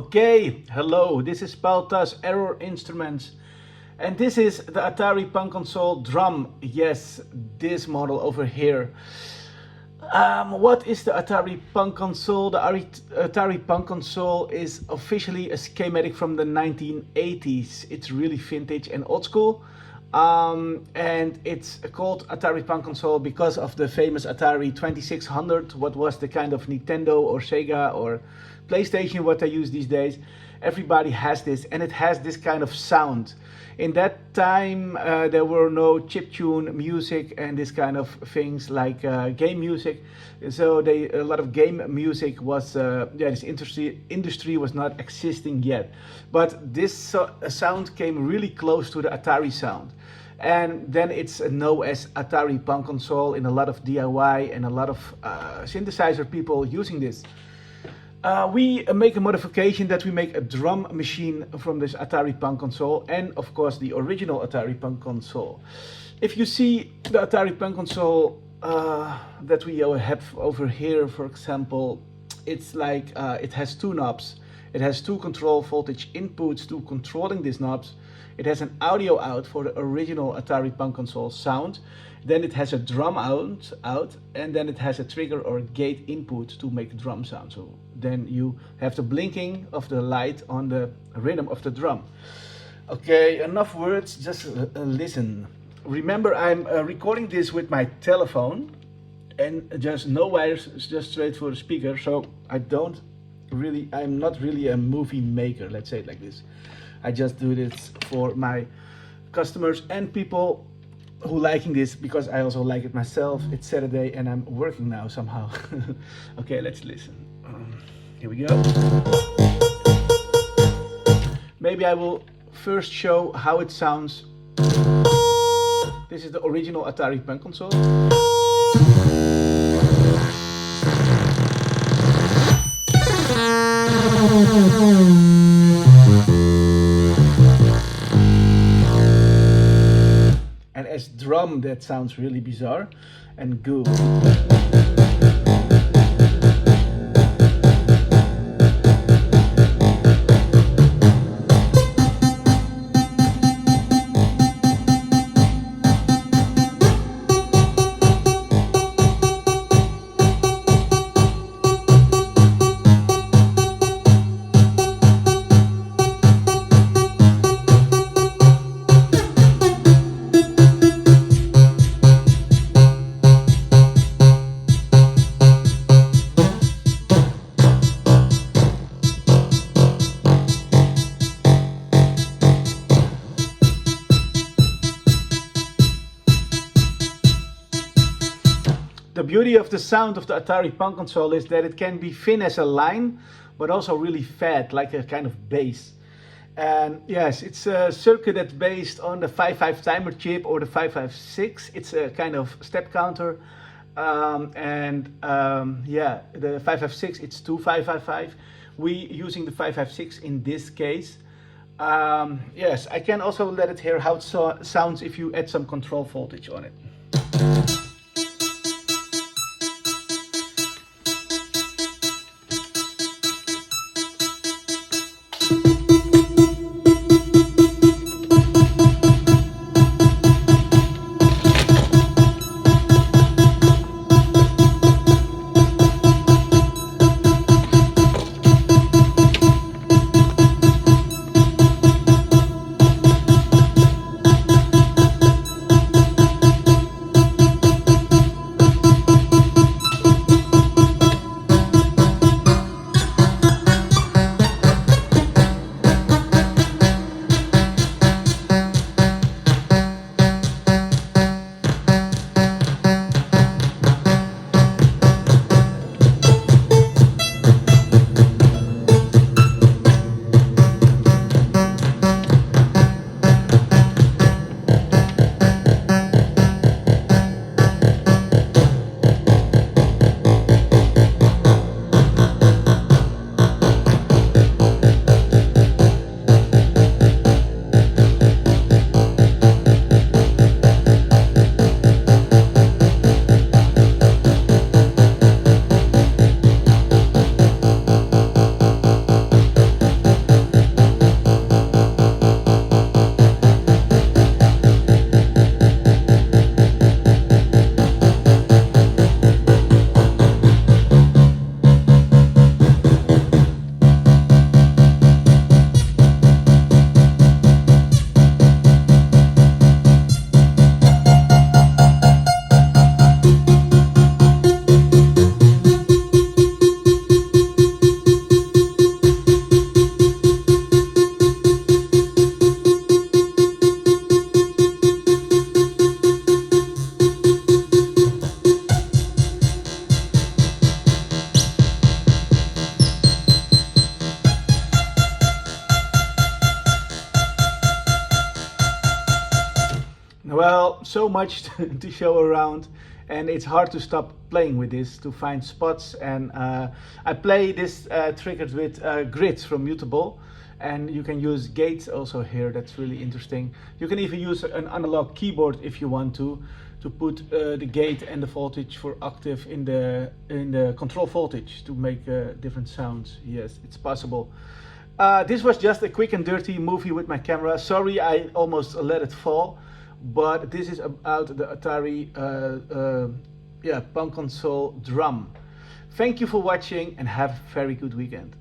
Okay, hello, this is Baltas Error Instruments, and this is the Atari Punk Console drum. Yes, this model over here. What is the Atari Punk Console? The Atari Punk Console is officially a schematic from the 1980s. It's really vintage and old school. And it's called Atari Punk Console because of the famous Atari 2600, what was the kind of Nintendo or Sega or PlayStation what they use these days. Everybody has this, and it has this kind of sound. In that time there were no chiptune music and this kind of things like game music, so a lot of game music was this industry was not existing yet, but this sound came really close to the Atari sound. And then it's known as Atari Punk Console in a lot of DIY and a lot of synthesizer people using this. We make a modification that we make a drum machine from this Atari Punk Console, and of course the original Atari Punk Console. If you see the Atari Punk Console that we have over here, for example, it's like it has two knobs. It has two control voltage inputs to controlling these knobs. It has an audio out for the original Atari Punk Console sound. Then it has a drum out, and then it has a trigger or gate input to make drum sound. So then you have the blinking of the light on the rhythm of the drum. Okay, enough words, just listen. Remember, I'm recording this with my telephone and just no wires, it's just straight for the speaker. So I'm not really a movie maker, let's say it like this. I just do this for my customers and people who liking this, because I also like it myself. It's Saturday and I'm working now somehow. Okay, let's listen. Here we go. Maybe I will first show how it sounds. This is the original Atari Punk Console. And as drum, that sounds really bizarre and good. The beauty of the sound of the Atari Punk Console is that it can be thin as a line, but also really fat, like a kind of bass. And yes, it's a circuit that's based on the 5.5 timer chip or the 5.56. It's a kind of step counter. Yeah, the 5.56, it's two 5.55. We using the 5.56 in this case. Yes, I can also let it hear how it sounds if you add some control voltage on it. so much to show around, and it's hard to stop playing with this to find spots. And I play this triggered with grids from Mutable, and you can use gates also here. That's really interesting. You can even use an analog keyboard if you want to put the gate and the voltage for octave in the control voltage to make different sounds. Yes, it's possible. This was just a quick and dirty movie with my camera. Sorry, I almost let it fall, but this is about the Atari Punk console drum. Thank you for watching and have a very good weekend.